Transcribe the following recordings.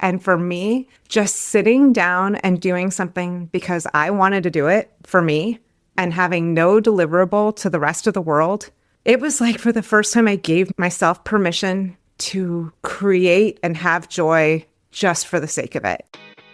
And for me, just sitting down and doing something because I wanted to do it for me and having no deliverable to the rest of the world, it was like for the first time I gave myself permission to create and have joy just for the sake of it.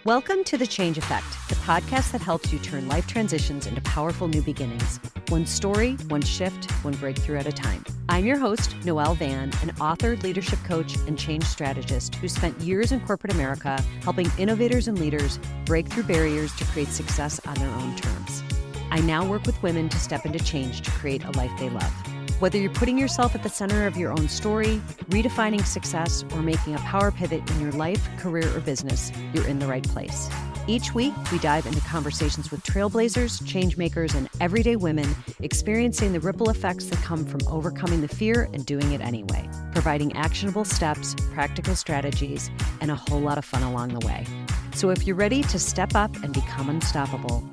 Welcome to The Change Effect, the podcast that helps you turn life transitions into powerful new beginnings. One story, one shift, one breakthrough at a time. I'm your host, Noelle Van, an author, leadership coach, and change strategist who spent years in corporate America helping innovators and leaders break through barriers to create success on their own terms. I now work with women to step into change to create a life they love. Whether you're putting yourself at the center of your own story, redefining success, or making a power pivot in your life, career, or business, you're in the right place. Each week, we dive into conversations with trailblazers, change makers, and everyday women experiencing the ripple effects that come from overcoming the fear and doing it anyway, providing actionable steps, practical strategies, and a whole lot of fun along the way. So if you're ready to step up and become unstoppable,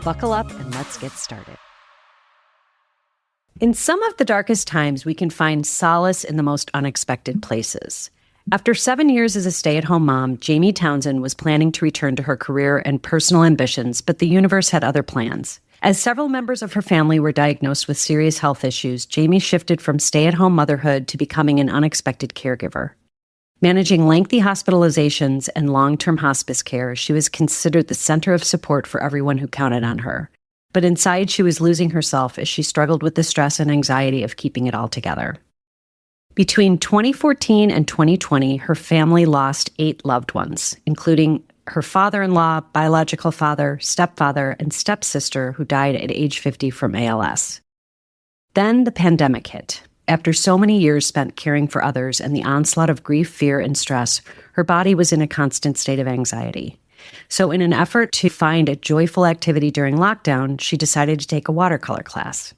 buckle up and let's get started. In some of the darkest times, we can find solace in the most unexpected places. After 7 years as a stay-at-home mom, Jaime Townzen was planning to return to her career and personal ambitions, but the universe had other plans. As several members of her family were diagnosed with serious health issues, Jaime shifted from stay-at-home motherhood to becoming an unexpected caregiver. Managing lengthy hospitalizations and long-term hospice care, she was considered the center of support for everyone who counted on her. But inside, she was losing herself as she struggled with the stress and anxiety of keeping it all together. Between 2014 and 2020, her family lost 8 loved ones, including her father-in-law, biological father, stepfather, and stepsister who died at age 50 from ALS. Then the pandemic hit. After so many years spent caring for others and the onslaught of grief, fear, and stress, her body was in a constant state of anxiety. So in an effort to find a joyful activity during lockdown, she decided to take a watercolor class.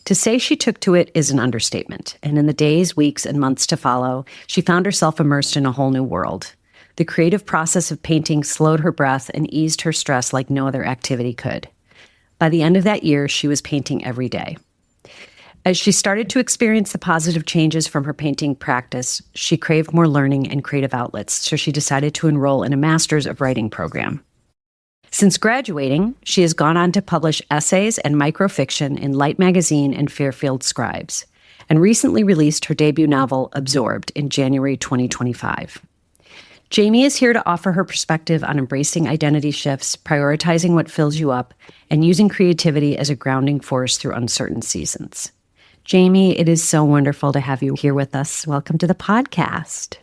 To say she took to it is an understatement, and in the days, weeks, and months to follow, she found herself immersed in a whole new world. The creative process of painting slowed her breath and eased her stress like no other activity could. By the end of that year, she was painting every day. As she started to experience the positive changes from her painting practice, she craved more learning and creative outlets, so she decided to enroll in a Master's of Writing program. Since graduating, she has gone on to publish essays and microfiction in Light Magazine and Fairfield Scribes, and recently released her debut novel, Absorbed, in January 2025. Jaime is here to offer her perspective on embracing identity shifts, prioritizing what fills you up, and using creativity as a grounding force through uncertain seasons. Jaime, it is so wonderful to have you here with us. Welcome to the podcast.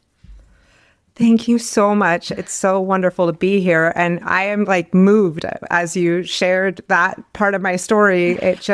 Thank you so much. It's so wonderful to be here. And I am moved as you shared that part of my story. It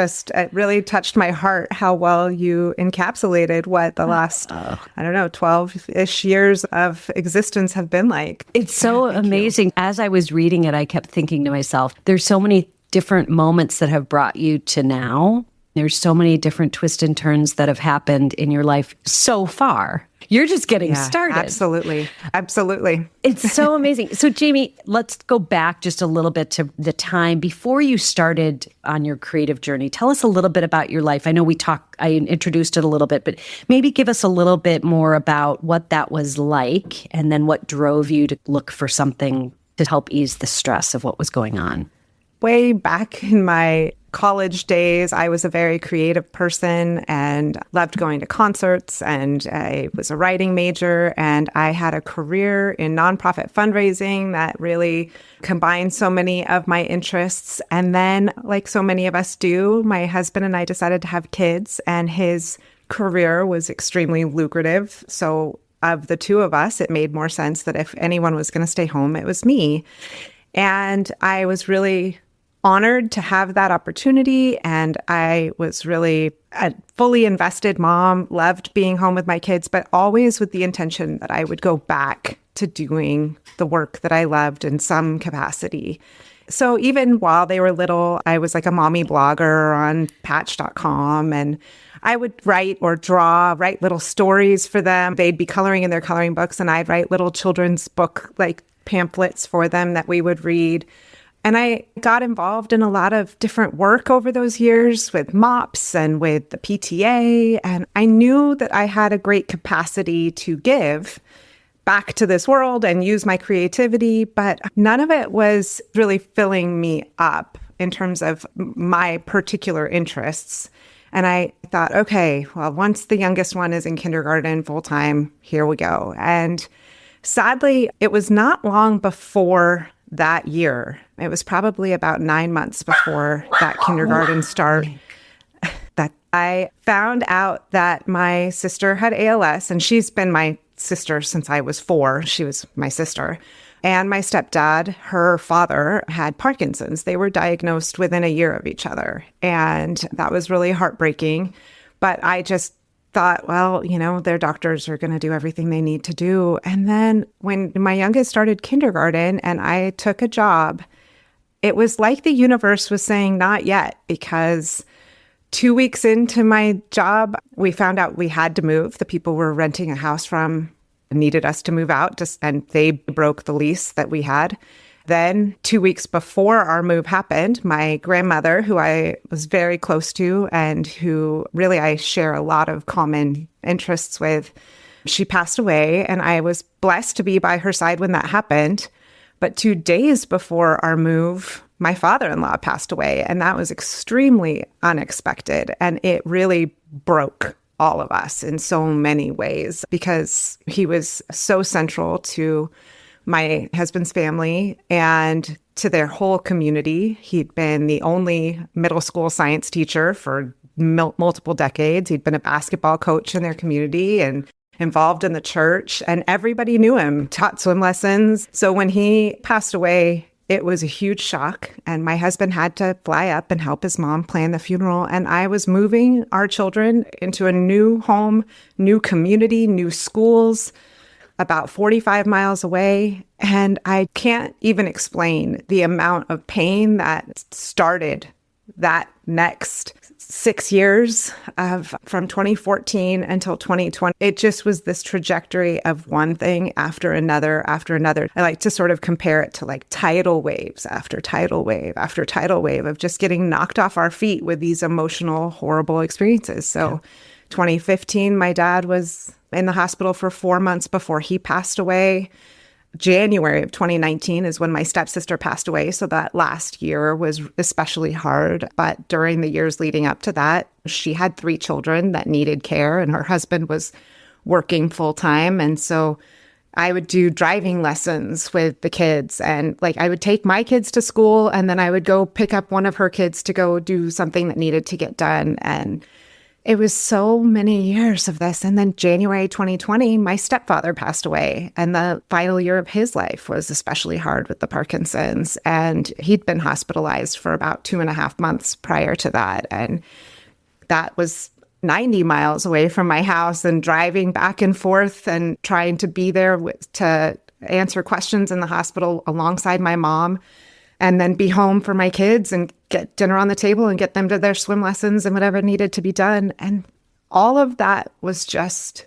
really touched my heart how well you encapsulated what the last, 12-ish years of existence have been like. It's so amazing. As I was reading it, I kept thinking to myself, there's so many different moments that have brought you to now. There's so many different twists and turns that have happened in your life so far. You're just getting started. Absolutely. Absolutely. It's so amazing. So Jaime, let's go back just a little bit to the time before you started on your creative journey. Tell us a little bit about your life. I know I introduced it a little bit, but maybe give us a little bit more about what that was like and then what drove you to look for something to help ease the stress of what was going on. Way back in my college days, I was a very creative person and loved going to concerts, and I was a writing major, and I had a career in nonprofit fundraising that really combined so many of my interests. And then, like so many of us do, my husband and I decided to have kids, and his career was extremely lucrative. So of the two of us, it made more sense that if anyone was going to stay home, it was me. And I was really honored to have that opportunity. And I was really a fully invested mom, loved being home with my kids, but always with the intention that I would go back to doing the work that I loved in some capacity. So even while they were little, I was like a mommy blogger on patch.com, and I would write or write little stories for them. They'd be coloring in their coloring books, and I'd write little children's book pamphlets for them that we would read. And I got involved in a lot of different work over those years with MOPS and with the PTA. And I knew that I had a great capacity to give, back to this world and use my creativity, but none of it was really filling me up in terms of my particular interests. And I thought, okay, well, once the youngest one is in kindergarten full time, here we go. And sadly, it was not long before that year. It was probably about 9 months before that kindergarten start that I found out that my sister had ALS, and she's been my sister since I was 4. She was my sister. And my stepdad, her father, had Parkinson's. They were diagnosed within a year of each other. And that was really heartbreaking. But I just thought, well, their doctors are going to do everything they need to do. And then when my youngest started kindergarten and I took a job, it was like the universe was saying, not yet, because 2 weeks into my job, we found out we had to move. The people we're renting a house from needed us to move out, and they broke the lease that we had. Then 2 weeks before our move happened, my grandmother, who I was very close to and who really I share a lot of common interests with, she passed away, and I was blessed to be by her side when that happened. But 2 days before our move, my father-in-law passed away, and that was extremely unexpected, and it really broke all of us in so many ways because he was so central to my husband's family and to their whole community. He'd been the only middle school science teacher for multiple decades. He'd been a basketball coach in their community and involved in the church, and everybody knew him, taught swim lessons. So when he passed away, it was a huge shock, and my husband had to fly up and help his mom plan the funeral. And I was moving our children into a new home, new community, new schools, about 45 miles away. And I can't even explain the amount of pain that started that next 6 years from 2014 until 2020. It just was this trajectory of one thing after another after another. I like to sort of compare it to like tidal waves after tidal wave after tidal wave of just getting knocked off our feet with these emotional, horrible experiences. So 2015, my dad was in the hospital for 4 months before he passed away. January of 2019 is when my stepsister passed away. So that last year was especially hard. But during the years leading up to that, she had 3 children that needed care, and her husband was working full time. And so I would do driving lessons with the kids, and like I would take my kids to school, and then I would go pick up one of her kids to go do something that needed to get done. And it was so many years of this. And then January 2020, my stepfather passed away. And the final year of his life was especially hard with the Parkinson's. And he'd been hospitalized for about 2.5 months prior to that. And that was 90 miles away from my house, and driving back and forth and trying to be there to answer questions in the hospital alongside my mom, and then be home for my kids and get dinner on the table and get them to their swim lessons and whatever needed to be done. And all of that was just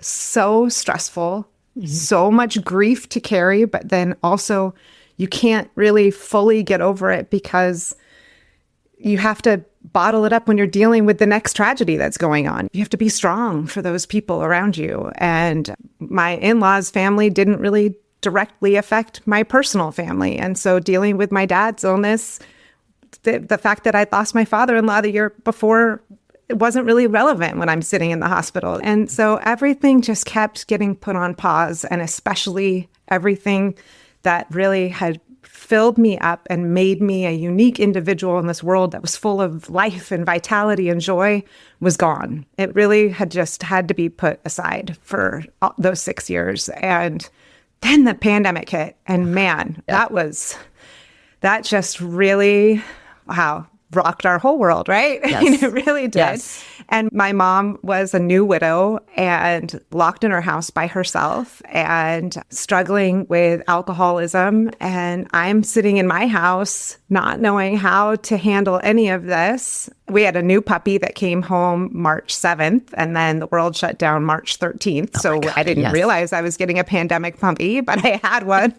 so stressful, so much grief to carry, but then also you can't really fully get over it because you have to bottle it up when you're dealing with the next tragedy that's going on. You have to be strong for those people around you. And my in-laws' family didn't really directly affect my personal family. And so dealing with my dad's illness, the fact that I'd lost my father-in-law the year before, it wasn't really relevant when I'm sitting in the hospital. And so everything just kept getting put on pause, and especially everything that really had filled me up and made me a unique individual in this world that was full of life and vitality and joy was gone. It really had just had to be put aside for those 6 years. And then the pandemic hit, and man, that just really, rocked our whole world, right? Yes. It really did. Yes. And my mom was a new widow and locked in her house by herself and struggling with alcoholism. And I'm sitting in my house not knowing how to handle any of this. We had a new puppy that came home March 7th, and then the world shut down March 13th. So I didn't realize I was getting a pandemic puppy, but I had one.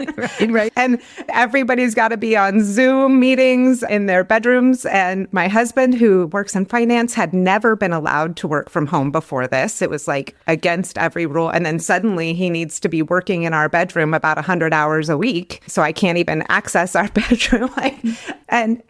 Right. And everybody's got to be on Zoom meetings in their bedrooms. And my husband, who works in finance, had never been allowed to work from home before this. It was like against every rule. And then suddenly he needs to be working in our bedroom about 100 hours a week. So I can't even access our bedroom. And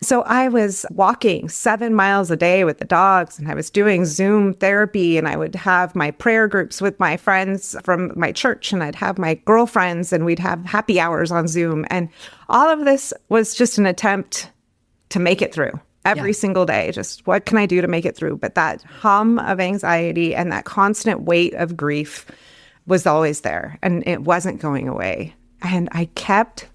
so I was walking 7 miles a day with the dogs, and I was doing Zoom therapy, and I would have my prayer groups with my friends from my church, and I'd have my girlfriends, and we'd have happy hours on Zoom. And all of this was just an attempt to make it through every single day. Just what can I do to make it through? But that hum of anxiety and that constant weight of grief was always there, and it wasn't going away. And I kept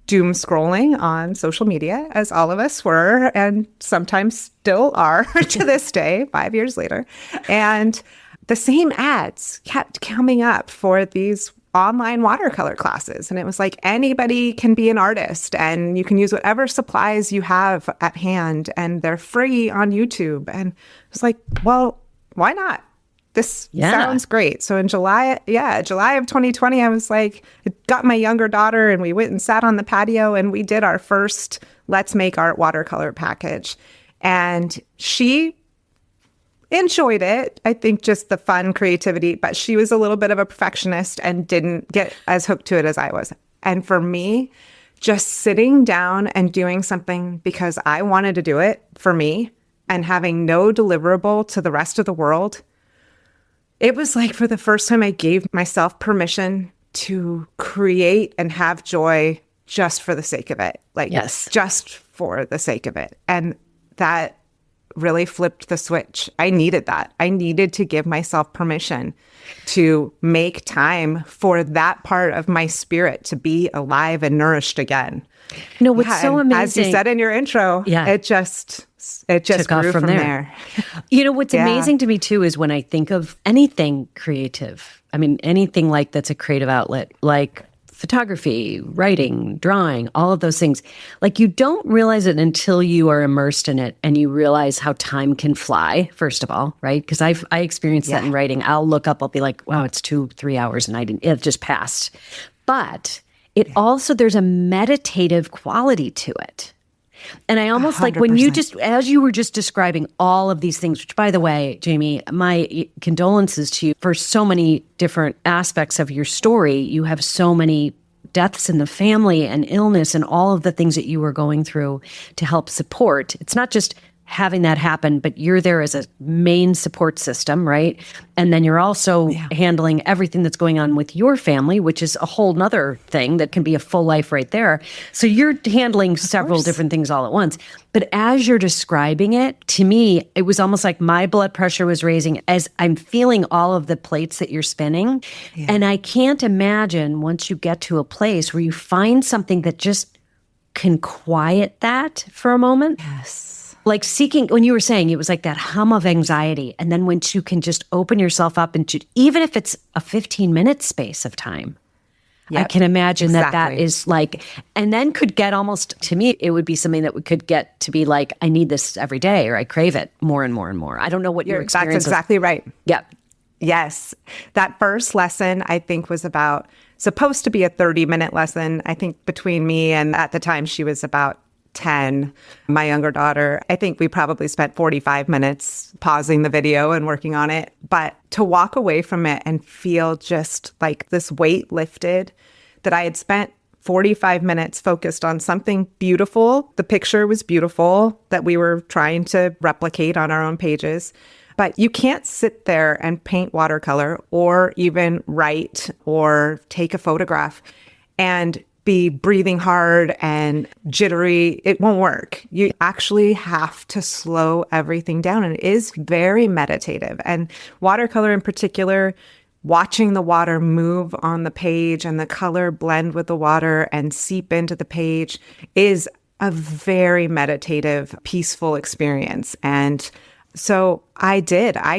doom scrolling on social media, as all of us were, and sometimes still are to this day, 5 years later. And the same ads kept coming up for these online watercolor classes. And it was like, anybody can be an artist, and you can use whatever supplies you have at hand, and they're free on YouTube. And I was like, well, why not? This sounds great. So in July of 2020, I was like, I got my younger daughter, and we went and sat on the patio, and we did our first Let's Make Art watercolor package. And she enjoyed it. I think just the fun creativity, but she was a little bit of a perfectionist and didn't get as hooked to it as I was. And for me, just sitting down and doing something because I wanted to do it for me and having no deliverable to the rest of the world, it was like for the first time I gave myself permission to create and have joy just for the sake of it. Just for the sake of it. And that really flipped the switch. I needed that. I needed to give myself permission to make time for that part of my spirit to be alive and nourished again. No, what's so amazing, as you said in your intro, it just grew from there. You know, what's amazing to me too is when I think of anything creative, I mean, anything like that's a creative outlet, like photography, writing, drawing, all of those things, like you don't realize it until you are immersed in it and you realize how time can fly, first of all, right? Because I experienced that in writing. I'll look up, I'll be like, wow, it's 2-3 hours and it just passed. But it also, there's a meditative quality to it. And I almost 100%. Like when you just, as you were just describing all of these things, which by the way, Jaime, my condolences to you for so many different aspects of your story. You have so many deaths in the family and illness and all of the things that you were going through to help support. It's not just having that happen, but you're there as a main support system, right? And then you're also handling everything that's going on with your family, which is a whole nother thing that can be a full life right there. So you're handling several different things all at once. But as you're describing it, to me, it was almost like my blood pressure was raising as I'm feeling all of the plates that you're spinning. Yeah. And I can't imagine once you get to a place where you find something that just can quiet that for a moment. Yes. Like seeking, when you were saying it was like that hum of anxiety. And then once you can just open yourself up into, even if it's a 15-minute space of time, I can imagine that is like, and then could get almost, to me, it would be something that we could get to be like, I need this every day, or I crave it more and more and more. I don't know what your experience That's exactly right. Yeah. Yes. That first lesson, I think, was supposed to be a 30-minute lesson. I think between me and at the time she was about 10, my younger daughter, I think we probably spent 45 minutes pausing the video and working on it. But to walk away from it and feel just like this weight lifted, that I had spent 45 minutes focused on something beautiful. The picture was beautiful that we were trying to replicate on our own pages. But you can't sit there and paint watercolor or even write or take a photograph and be breathing hard and jittery. It won't work. You actually have to slow everything down. And it is very meditative. And watercolor in particular, watching the water move on the page and the color blend with the water and seep into the page is a very meditative, peaceful experience. And so I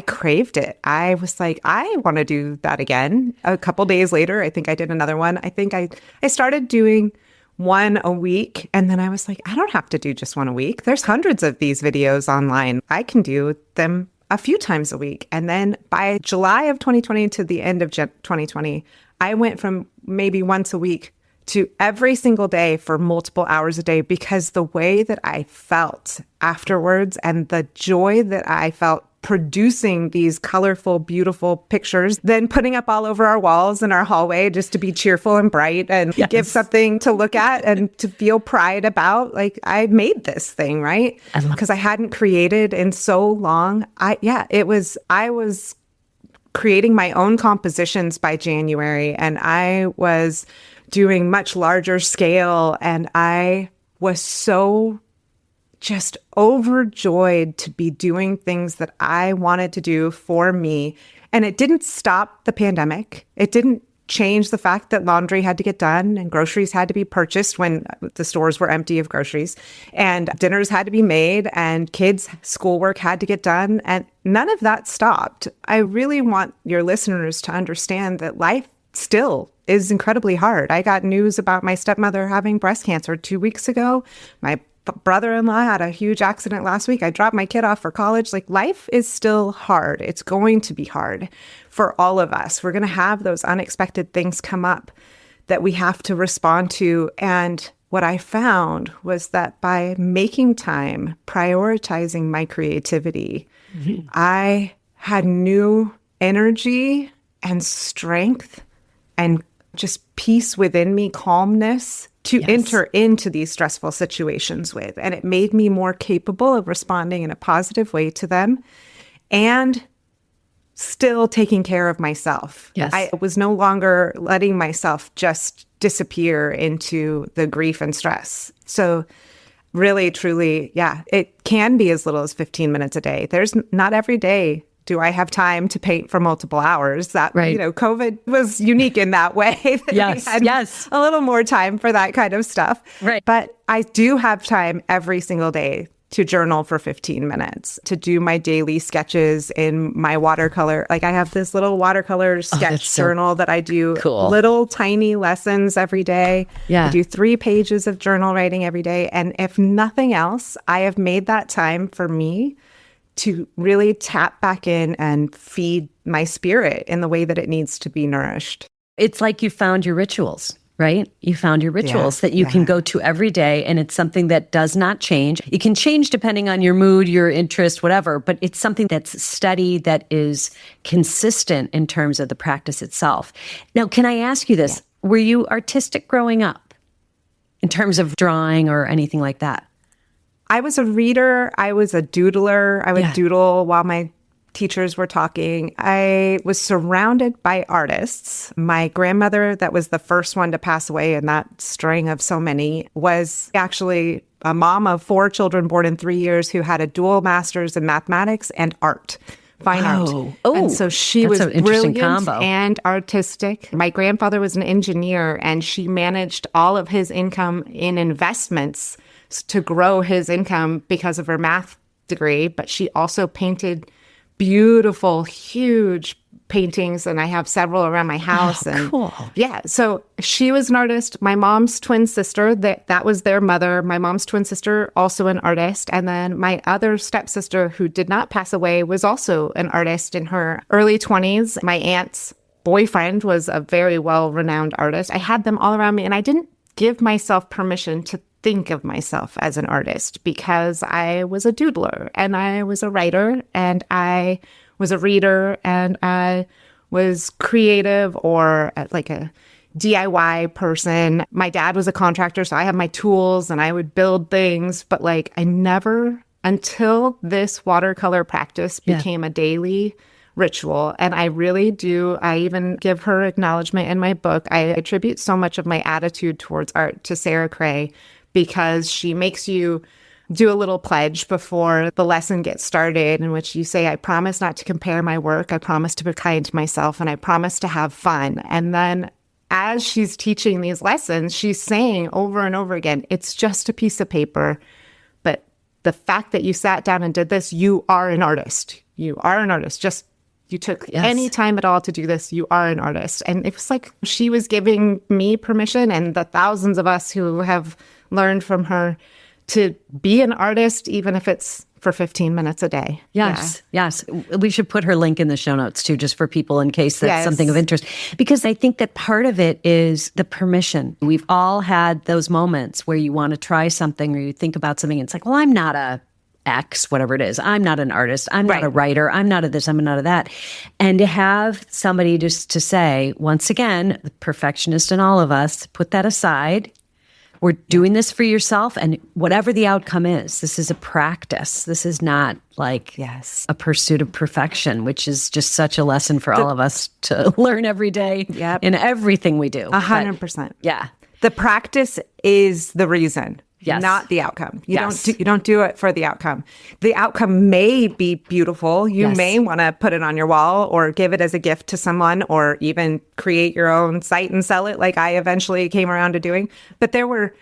craved it. I was like, I want to do that again. A couple days later, I think I did another one. I think I started doing one a week. And then I was like, I don't have to do just one a week. There's hundreds of these videos online. I can do them a few times a week. And then by July of 2020 to the end of 2020, I went from maybe once a week to every single day for multiple hours a day, because the way that I felt afterwards and the joy that I felt producing these colorful, beautiful pictures, then putting up all over our walls in our hallway just to be cheerful and bright and give something to look at and to feel pride about. Like, I made this thing, right? Because I hadn't created in so long. I was creating my own compositions by January, and I was doing much larger scale, and I was so just overjoyed to be doing things that I wanted to do for me. And it didn't stop the pandemic. It didn't change the fact that laundry had to get done and groceries had to be purchased when the stores were empty of groceries, and dinners had to be made and kids' schoolwork had to get done. And none of that stopped. I really want your listeners to understand that life still is incredibly hard. I got news about my stepmother having breast cancer 2 weeks ago. My brother-in-law had a huge accident last week. I dropped my kid off for college. Like, life is still hard. It's going to be hard for all of us. We're going to have those unexpected things come up that we have to respond to. And what I found was that by making time, prioritizing my creativity, I had new energy and strength and just peace within me, calmness to enter into these stressful situations with. And it made me more capable of responding in a positive way to them and still taking care of myself. Yes. I was no longer letting myself just disappear into the grief and stress. So really, truly, it can be as little as 15 minutes a day. There's not every day do I have time to paint for multiple hours. That, COVID was unique in that way. That we had a little more time for that kind of stuff. Right. But I do have time every single day to journal for 15 minutes, to do my daily sketches in my watercolor. Like, I have this little watercolor sketch journal that I do little tiny lessons every day. I do 3 pages of journal writing every day. And if nothing else, I have made that time for me to really tap back in and feed my spirit in the way that it needs to be nourished. It's like you found your rituals, right? You found your rituals that you can go to every day, and it's something that does not change. It can change depending on your mood, your interest, whatever, but it's something that's steady, that is consistent in terms of the practice itself. Now, can I ask you this? Were you artistic growing up in terms of drawing or anything like that? I was a reader. I was a doodler. I would doodle while my teachers were talking. I was surrounded by artists. My grandmother, that was the first one to pass away in that string of so many, was actually a mom of 4 children born in 3 years who had a dual master's in mathematics and art. Fine art. And so she was brilliant and artistic. My grandfather was an engineer, and she managed all of his income in investments to grow his income because of her math degree. But she also painted beautiful, huge paintings, and I have several around my house. Cool. Yeah, so she was an artist. My mom's twin sister, that was their mother. My mom's twin sister, also an artist. And then my other stepsister, who did not pass away, was also an artist in her early 20s. My aunt's boyfriend was a very well-renowned artist. I had them all around me, and I didn't give myself permission to think of myself as an artist because I was a doodler, and I was a writer, and I was a reader, and I was creative, or like a DIY person. My dad was a contractor, so I had my tools and I would build things, but like I never, until this watercolor practice became a daily ritual. And I really do, I even give her acknowledgement in my book. I attribute so much of my attitude towards art to Sarah Cray, because she makes you do a little pledge before the lesson gets started, in which you say, I promise not to compare my work, I promise to be kind to myself, and I promise to have fun. And then as she's teaching these lessons, she's saying over and over again, it's just a piece of paper, but the fact that you sat down and did this, you are an artist. You are an artist. Just You took any time at all to do this. You are an artist. And it was like she was giving me permission, and the thousands of us who have learned from her, to be an artist, even if it's for 15 minutes a day. Yes. We should put her link in the show notes too, just for people in case that's something of interest. Because I think that part of it is the permission. We've all had those moments where you want to try something or you think about something and it's like, well, I'm not a X, whatever it is. I'm not an artist. I'm not a writer. I'm not a this. I'm not a that. And to have somebody just to say, once again, the perfectionist in all of us, put that aside. We're doing this for yourself, and whatever the outcome is, this is a practice. This is not like a pursuit of perfection, which is just such a lesson for all of us to learn every day in everything we do. 100%. Yeah. The practice is the reason. Not the outcome. You don't do it for the outcome. The outcome may be beautiful. You may want to put it on your wall or give it as a gift to someone, or even create your own site and sell it, like I eventually came around to doing. But there were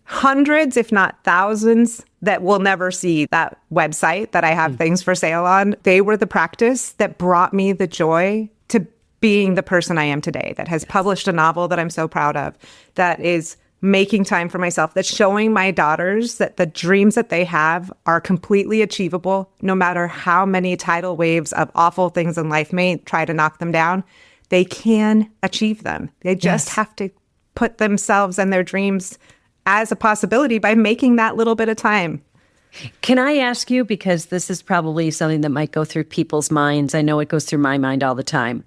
hundreds, if not thousands, that will never see that website that I have things for sale on. They were the practice that brought me the joy to being the person I am today, that has published a novel that I'm so proud of, that is making time for myself, that's showing my daughters that the dreams that they have are completely achievable, no matter how many tidal waves of awful things in life may try to knock them down. They can achieve them. They just have to put themselves and their dreams as a possibility by making that little bit of time. Can I ask you, because this is probably something that might go through people's minds. I know it goes through my mind all the time.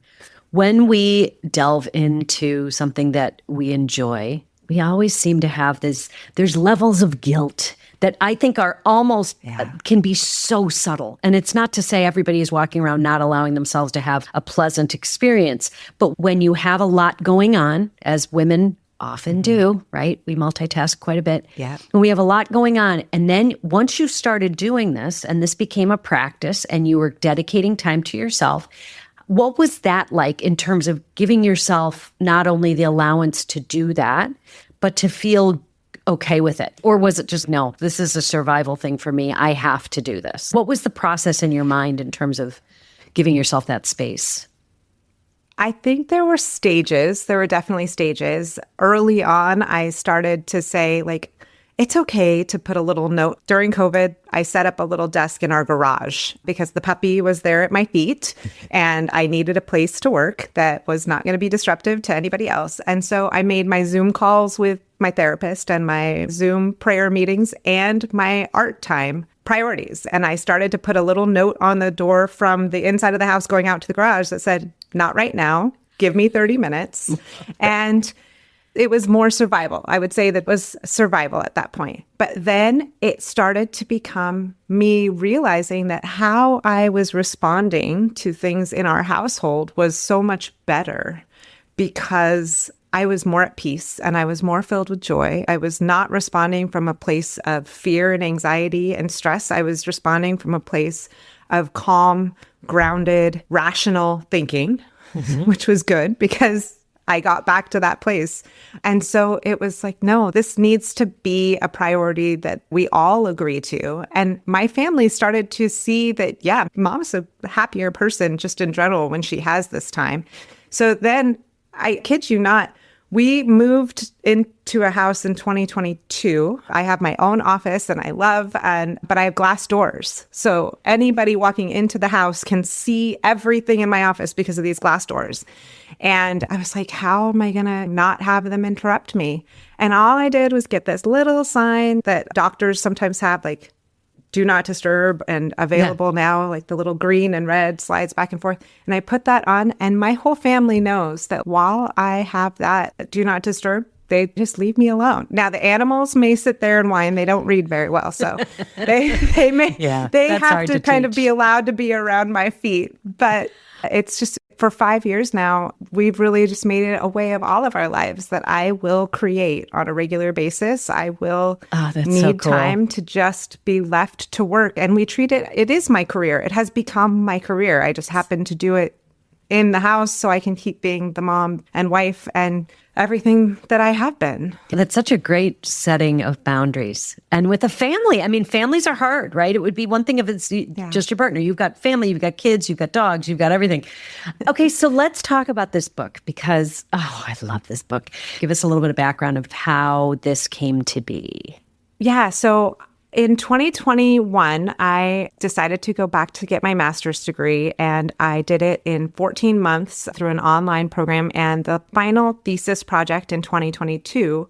When we delve into something that we enjoy, we always seem to have there's levels of guilt that I think are almost, can be so subtle. And it's not to say everybody is walking around not allowing themselves to have a pleasant experience. But when you have a lot going on, as women often do, right? We multitask quite a bit. Yeah. And we have a lot going on. And then once you started doing this, and this became a practice, and you were dedicating time to yourself, what was that like in terms of giving yourself not only the allowance to do that, but to feel okay with it? Or was it just, no, this is a survival thing for me. I have to do this. What was the process in your mind in terms of giving yourself that space? I think there were stages. There were definitely stages. Early on, I started to say, like, it's okay to put a little note. During COVID, I set up a little desk in our garage because the puppy was there at my feet and I needed a place to work that was not going to be disruptive to anybody else. And so I made my Zoom calls with my therapist and my Zoom prayer meetings and my art time priorities. And I started to put a little note on the door from the inside of the house going out to the garage that said, not right now, give me 30 minutes. And it was more survival. I would say that was survival at that point. But then it started to become me realizing that how I was responding to things in our household was so much better because I was more at peace and I was more filled with joy. I was not responding from a place of fear and anxiety and stress. I was responding from a place of calm, grounded, rational thinking, which was good because I got back to that place. And so it was like, no, this needs to be a priority that we all agree to. And my family started to see that, yeah, mom's a happier person just in general when she has this time. So then, I kid you not, we moved into a house in 2022. I have my own office and I love, but I have glass doors. So anybody walking into the house can see everything in my office because of these glass doors. And I was like, how am I going to not have them interrupt me? And all I did was get this little sign that doctors sometimes have, like, do not disturb and available now, like the little green and red slides back and forth. And I put that on, and my whole family knows that while I have that do not disturb, they just leave me alone. Now, the animals may sit there and whine. They don't read very well. So they have to kind of be allowed to be around my feet. But it's just, for 5 years now, we've really just made it a way of all of our lives that I will create on a regular basis. I will need time to just be left to work. And we treat it is my career. It has become my career. I just happen to do it in the house so I can keep being the mom and wife and everything that I have been. That's such a great setting of boundaries. And with a family, I mean, families are hard, right? It would be one thing if it's just your partner. You've got family, you've got kids, you've got dogs, you've got everything. Okay, so let's talk about this book because, I love this book. Give us a little bit of background of how this came to be. Yeah, so in 2021, I decided to go back to get my master's degree, and I did it in 14 months through an online program. And the final thesis project in 2022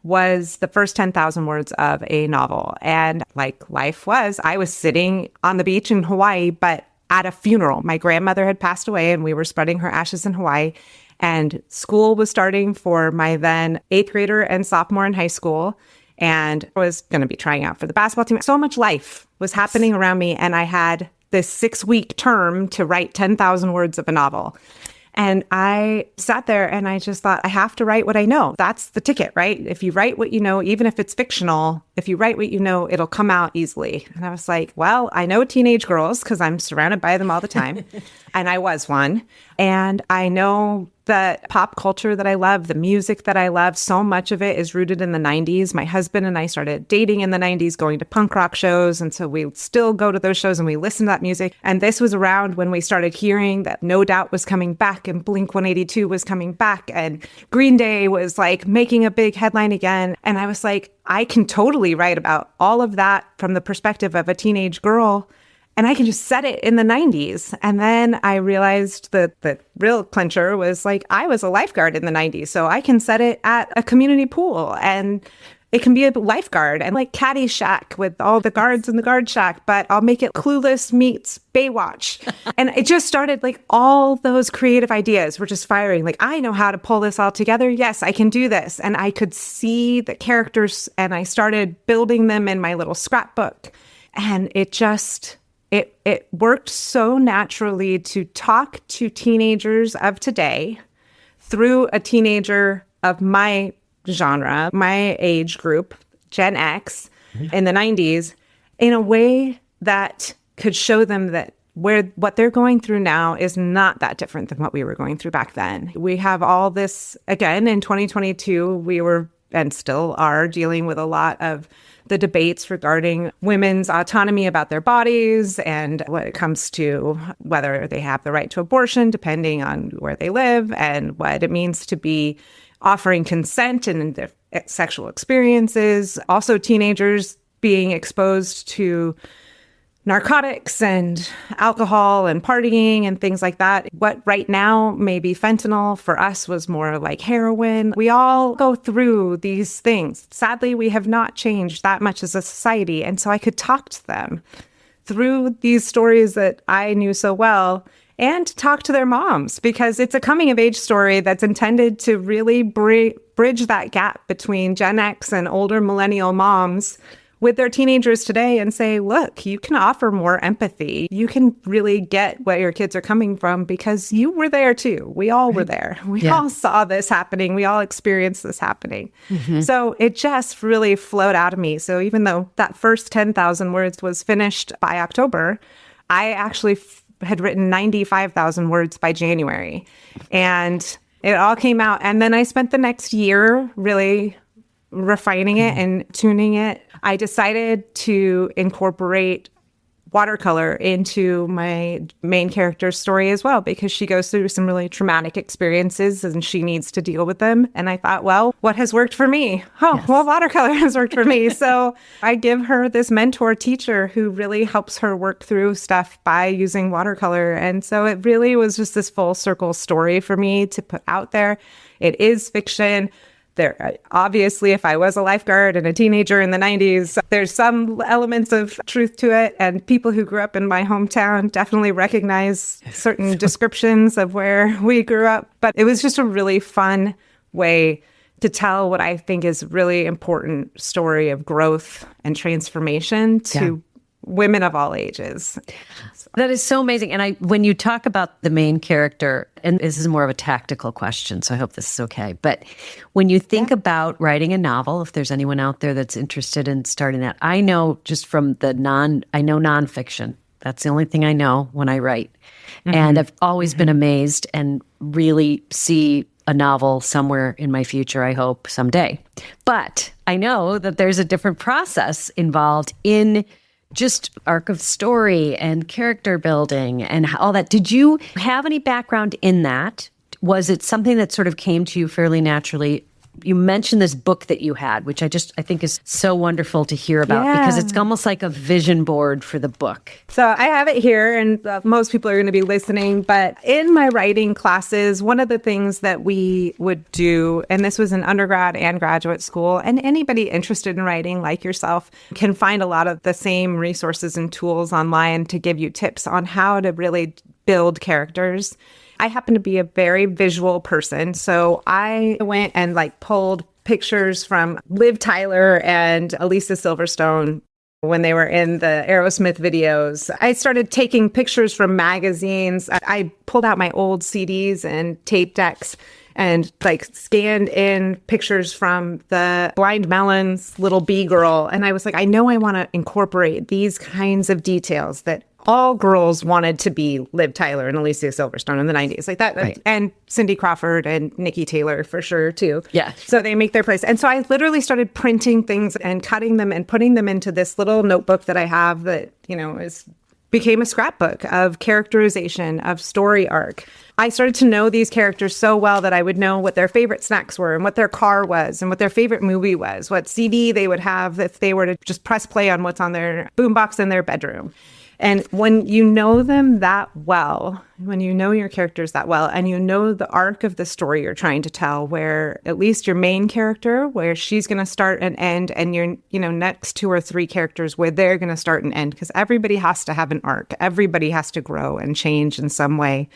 was the first 10,000 words of a novel. And like life was, I was sitting on the beach in Hawaii, but at a funeral. My grandmother had passed away, and we were spreading her ashes in Hawaii. And school was starting for my then 8th grader and sophomore in high school. And I was going to be trying out for the basketball team. So much life was happening around me. And I had this 6-week term to write 10,000 words of a novel. And I sat there and I just thought, I have to write what I know. That's the ticket, right? If you write what you know, even if it's fictional, if you write what you know, it'll come out easily. And I was like, well, I know teenage girls because I'm surrounded by them all the time. And I was one. And I know the pop culture that I love, the music that I love, so much of it is rooted in the 90s. My husband and I started dating in the 90s, going to punk rock shows. And so we still go to those shows and we listen to that music. And this was around when we started hearing that No Doubt was coming back and Blink-182 was coming back and Green Day was like making a big headline again. And I was like, I can totally write about all of that from the perspective of a teenage girl. And I can just set it in the 90s. And then I realized that the real clincher was like, I was a lifeguard in the 90s. So I can set it at a community pool and it can be a lifeguard and like Caddyshack with all the guards in the guard shack, but I'll make it Clueless meets Baywatch. And it just started like all those creative ideas were just firing. Like, I know how to pull this all together. Yes, I can do this. And I could see the characters and I started building them in my little scrapbook. And it just... It worked so naturally to talk to teenagers of today through a teenager of my genre, my age group, Gen X, in the 90s, in a way that could show them that what they're going through now is not that different than what we were going through back then. We have all this, again, in 2022, we were and still are dealing with a lot of the debates regarding women's autonomy about their bodies and when it comes to whether they have the right to abortion, depending on where they live, and what it means to be offering consent in their sexual experiences. Also, teenagers being exposed to narcotics and alcohol and partying and things like that. What right now may be fentanyl for us was more like heroin. We all go through these things. Sadly, we have not changed that much as a society. And so I could talk to them through these stories that I knew so well and talk to their moms, because it's a coming of age story that's intended to really bridge that gap between Gen X and older millennial moms with their teenagers today and say, look, you can offer more empathy. You can really get where your kids are coming from because you were there too. We all were there. We all saw this happening. We all experienced this happening. So it just really flowed out of me. So even though that first 10,000 words was finished by October, I actually had written 95,000 words by January. And it all came out. And then I spent the next year really refining it and tuning it. I decided to incorporate watercolor into my main character's story as well, because she goes through some really traumatic experiences and she needs to deal with them. And I thought, well, what has worked for me? Well, watercolor has worked for me. So I give her this mentor teacher who really helps her work through stuff by using watercolor. And so it really was just this full circle story for me to put out there. It is fiction. There, obviously, if I was a lifeguard and a teenager in the 90s, there's some elements of truth to it. And people who grew up in my hometown definitely recognize certain descriptions of where we grew up. But it was just a really fun way to tell what I think is really important story of growth and transformation to women of all ages. That is so amazing. And when you talk about the main character, and this is more of a tactical question, so I hope this is okay. But when you think about writing a novel, if there's anyone out there that's interested in starting that, I know just from I know nonfiction. That's the only thing I know when I write. And I've always been amazed and really see a novel somewhere in my future, I hope, someday. But I know that there's a different process involved in just arc of story and character building and all that. Did you have any background in that? Was it something that sort of came to you fairly naturally? You mentioned this book that you had, which I think is so wonderful to hear about because it's almost like a vision board for the book. So I have it here, and most people are going to be listening. But in my writing classes, one of the things that we would do, and this was in undergrad and graduate school, and anybody interested in writing like yourself can find a lot of the same resources and tools online to give you tips on how to really build characters. I happen to be a very visual person, so I went and pulled pictures from Liv Tyler and Elisa Silverstone when they were in the Aerosmith videos. I started taking pictures from magazines. I pulled out my old CDs and tape decks and scanned in pictures from the Blind Melon's Little Bee Girl. And I was like, I know I want to incorporate these kinds of details that all girls wanted to be Liv Tyler and Alicia Silverstone in the 90s, like that. Right. And Cindy Crawford and Nikki Taylor for sure, too. Yeah. So they make their place. And so I literally started printing things and cutting them and putting them into this little notebook that I have that, became a scrapbook of characterization, of story arc. I started to know these characters so well that I would know what their favorite snacks were and what their car was and what their favorite movie was, what CD they would have if they were to just press play on what's on their boombox in their bedroom. And when you know them that well, when you know your characters that well, and you know the arc of the story you're trying to tell, where at least your main character, where she's going to start and end, and your, next 2 or 3 characters where they're going to start and end, because everybody has to have an arc. Everybody has to grow and change in some way.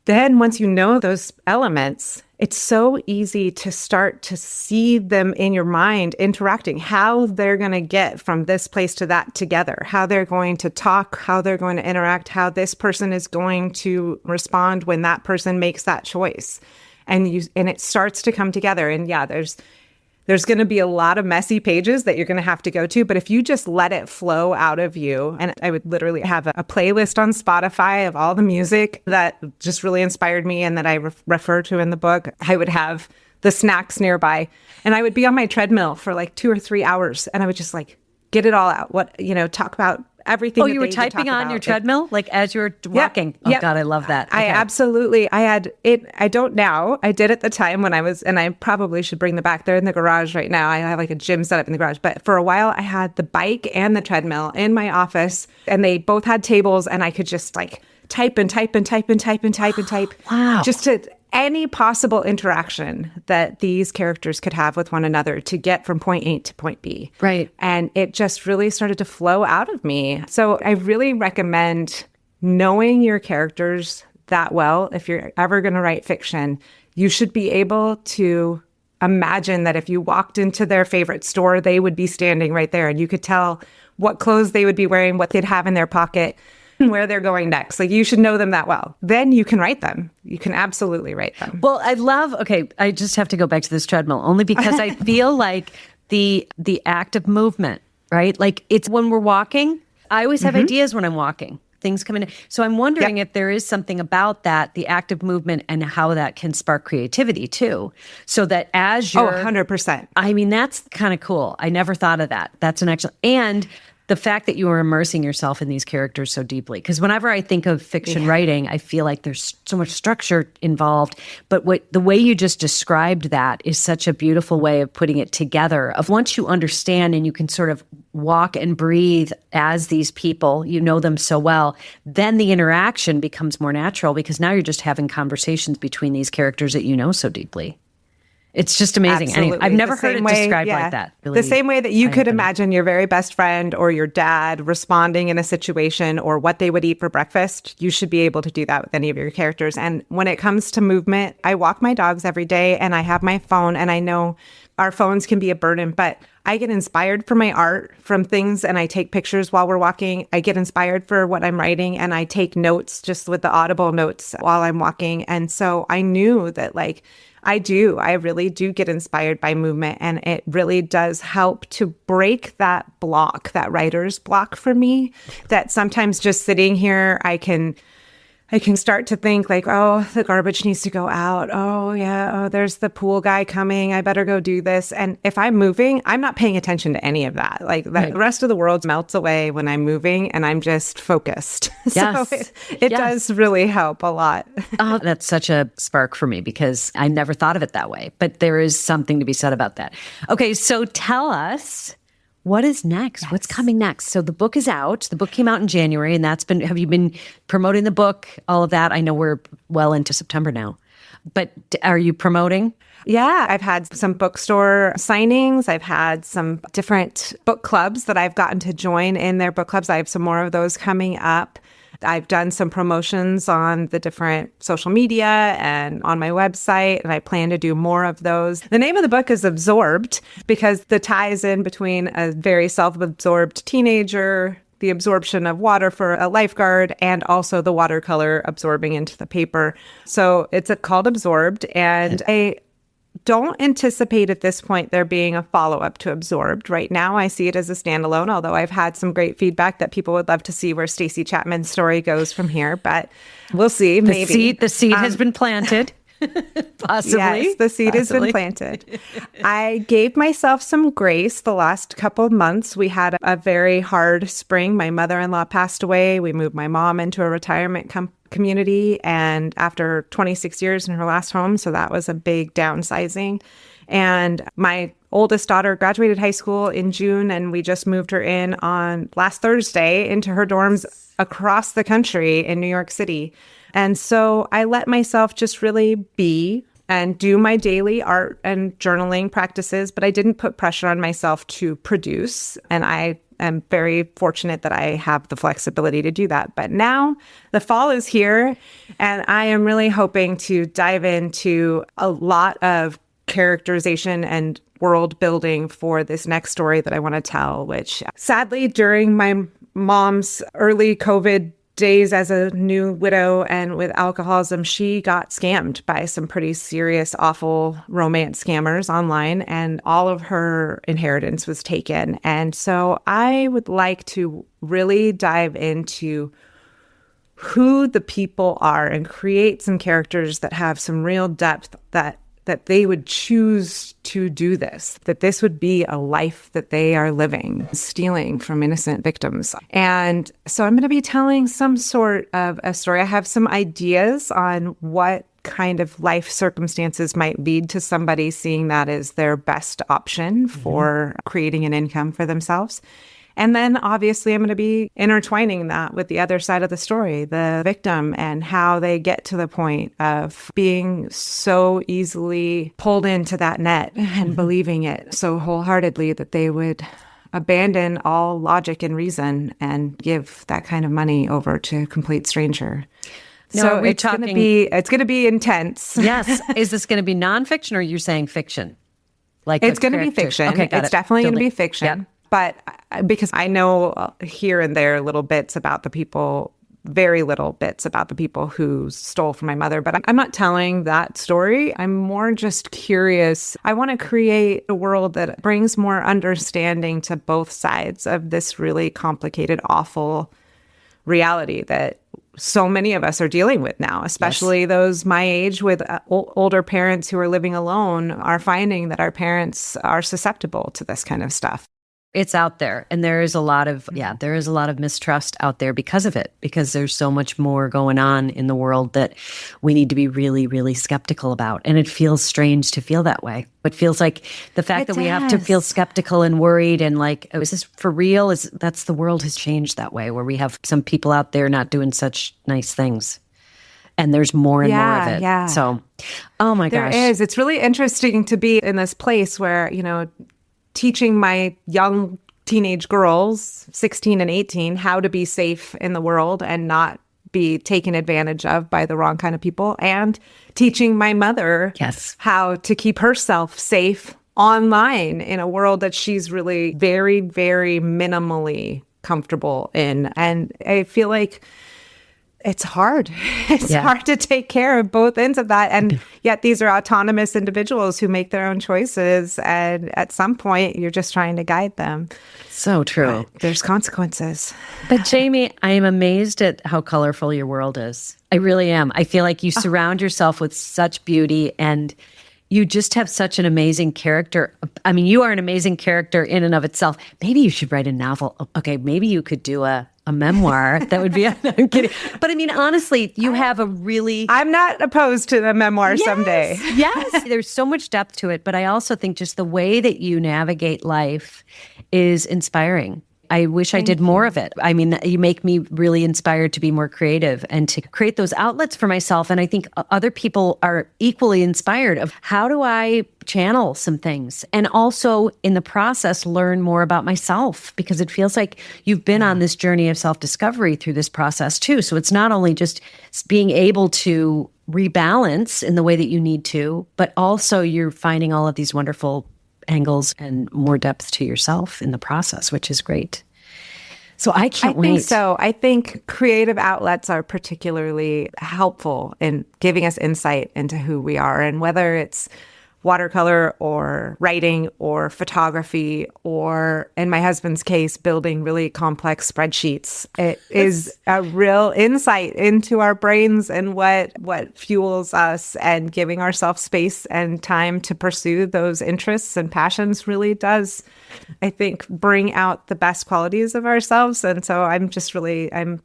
Then once you know those elements, it's so easy to start to see them in your mind interacting, how they're going to get from this place to that together, how they're going to talk, how they're going to interact, how this person is going to respond when that person makes that choice. And it starts to come together. And yeah, there's going to be a lot of messy pages that you're going to have to go to. But if you just let it flow out of you, and I would literally have a playlist on Spotify of all the music that just really inspired me and that I refer to in the book. I would have the snacks nearby, and I would be on my treadmill for 2 or 3 hours, and I would just get it all out. Talk about everything. Oh, you were typing on your treadmill, as you were walking. Yep. Oh, God, I love that. Okay. I had it. I don't now. I did at the time when I was, and I probably should bring them back. They're in the garage right now. I have a gym set up in the garage. But for a while, I had the bike and the treadmill in my office, and they both had tables, and I could just type and type and type and type and type and type. Wow. Just to any possible interaction that these characters could have with one another to get from point A to point B. Right. And it just really started to flow out of me. So I really recommend knowing your characters that well. If you're ever going to write fiction, you should be able to imagine that if you walked into their favorite store, they would be standing right there, and you could tell what clothes they would be wearing, what they'd have in their pocket, where they're going next. You should know them that well. Then you can write them. You can absolutely write them. Well, I just have to go back to this treadmill only because I feel like the act of movement, right? It's when we're walking, I always have ideas when I'm walking. Things come in. So I'm wondering if there is something about that, the act of movement, and how that can spark creativity too. So that as you're... 100%. I mean, that's kind of cool. I never thought of that. That's an excellent... And the fact that you are immersing yourself in these characters so deeply. Because whenever I think of fiction writing, I feel like there's so much structure involved. But the way you just described that is such a beautiful way of putting it together. Of once you understand and you can sort of walk and breathe as these people, you know them so well, then the interaction becomes more natural because now you're just having conversations between these characters that you know so deeply. It's just amazing. Anyway, I've never heard it described like that. Really, the same way that you could imagine your very best friend or your dad responding in a situation or what they would eat for breakfast, you should be able to do that with any of your characters. And when it comes to movement, I walk my dogs every day and I have my phone, and I know our phones can be a burden, but I get inspired for my art from things, and I take pictures while we're walking. I get inspired for what I'm writing, and I take notes just with the audible notes while I'm walking. And so I knew that I do. I really do get inspired by movement, and it really does help to break that block, that writer's block for me, that sometimes just sitting here, I can start to think like, oh, the garbage needs to go out. Oh, yeah. Oh, there's the pool guy coming. I better go do this. And if I'm moving, I'm not paying attention to any of that. Like the rest of the world melts away when I'm moving and I'm just focused. Yes. So it does really help a lot. Oh, that's such a spark for me because I never thought of it that way. But there is something to be said about that. Okay, so tell us, what is next? Yes. What's coming next? So the book is out. The book came out in January, and have you been promoting the book, all of that? I know we're well into September now, but are you promoting? Yeah, I've had some bookstore signings. I've had some different book clubs that I've gotten to join in their book clubs. I have some more of those coming up. I've done some promotions on the different social media and on my website, and I plan to do more of those. The name of the book is Absorbed because the ties in between a very self-absorbed teenager, the absorption of water for a lifeguard, and also the watercolor absorbing into the paper. So it's called Absorbed, and I don't anticipate at this point there being a follow-up to Absorbed. Right now, I see it as a standalone, although I've had some great feedback that people would love to see where Stacey Chapman's story goes from here, but we'll see. Maybe. The seed has been planted. Possibly. Yes, the seed has been planted. I gave myself some grace the last couple of months. We had a very hard spring. My mother-in-law passed away. We moved my mom into a retirement community, and after 26 years in her last home, so that was a big downsizing. And my oldest daughter graduated high school in June, and we just moved her in on last Thursday into her dorms across the country in New York City. And so I let myself just really be and do my daily art and journaling practices, but I didn't put pressure on myself to produce. And I am very fortunate that I have the flexibility to do that. But now the fall is here, and I am really hoping to dive into a lot of characterization and world building for this next story that I want to tell, which sadly during my mom's early COVID days as a new widow and with alcoholism, she got scammed by some pretty serious, awful romance scammers online, and all of her inheritance was taken. And so I would like to really dive into who the people are and create some characters that have some real depth, that they would choose to do this, that this would be a life that they are living, stealing from innocent victims. And so I'm going to be telling some sort of a story. I have some ideas on what kind of life circumstances might lead to somebody seeing that as their best option for creating an income for themselves. And then obviously I'm going to be intertwining that with the other side of the story, the victim, and how they get to the point of being so easily pulled into that net and believing it so wholeheartedly that they would abandon all logic and reason and give that kind of money over to a complete stranger. Now, so it's going to be intense. Yes. Is this going to be nonfiction, or you're saying fiction? Like it's going to be fiction. Okay, it's definitely going to be fiction. Yep. But because I know here and there little bits about the people, very little bits about the people who stole from my mother, but I'm not telling that story. I'm more just curious. I want to create a world that brings more understanding to both sides of this really complicated, awful reality that so many of us are dealing with now, especially those my age with older parents who are living alone are finding that our parents are susceptible to this kind of stuff. It's out there, and there is a lot of mistrust out there because of it, because there's so much more going on in the world that we need to be really, really skeptical about. And it feels strange to feel that way. It feels like the fact that we have to feel skeptical and worried and like, oh, is this for real? That's the world has changed that way, where we have some people out there not doing such nice things. And there's more and more of it. Yeah. So, oh my gosh. There is. It's really interesting to be in this place where, teaching my young teenage girls, 16 and 18, how to be safe in the world and not be taken advantage of by the wrong kind of people, and teaching my mother how to keep herself safe online in a world that she's really very, very minimally comfortable in. And I feel like it's hard. It's hard to take care of both ends of that. And yet these are autonomous individuals who make their own choices. And at some point, you're just trying to guide them. So true. But there's consequences. But Jaime, I am amazed at how colorful your world is. I really am. I feel like you surround yourself with such beauty, and you just have such an amazing character. I mean, you are an amazing character in and of itself. Maybe you should write a novel. Okay, maybe you could do a memoir. That would be, I'm kidding. But I mean, honestly, you have a really... I'm not opposed to the memoir someday. Yes, there's so much depth to it. But I also think just the way that you navigate life is inspiring. I wish I did more of it. I mean, you make me really inspired to be more creative and to create those outlets for myself. And I think other people are equally inspired of how do I channel some things, and also in the process learn more about myself, because it feels like you've been on this journey of self-discovery through this process too. So it's not only just being able to rebalance in the way that you need to, but also you're finding all of these wonderful angles and more depth to yourself in the process, which is great. So I can't wait. I think so. I think creative outlets are particularly helpful in giving us insight into who we are, and whether it's watercolor or writing or photography, or in my husband's case, building really complex spreadsheets. It is a real insight into our brains and what fuels us, and giving ourselves space and time to pursue those interests and passions really does, I think, bring out the best qualities of ourselves. And so I'm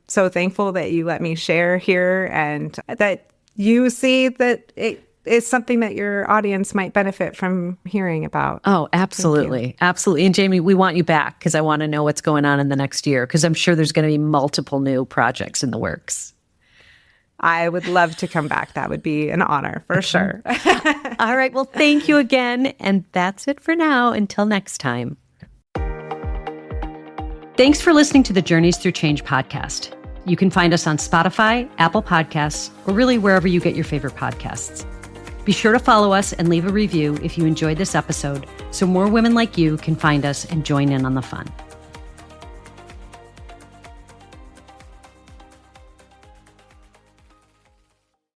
so thankful that you let me share here, and that you see that it is something that your audience might benefit from hearing about. Oh, absolutely. Absolutely. And Jaime, we want you back, because I want to know what's going on in the next year, because I'm sure there's going to be multiple new projects in the works. I would love to come back. That would be an honor for sure. All right. Well, thank you again. And that's it for now. Until next time. Thanks for listening to the Journeys Through Change podcast. You can find us on Spotify, Apple Podcasts, or really wherever you get your favorite podcasts. Be sure to follow us and leave a review if you enjoyed this episode, so more women like you can find us and join in on the fun.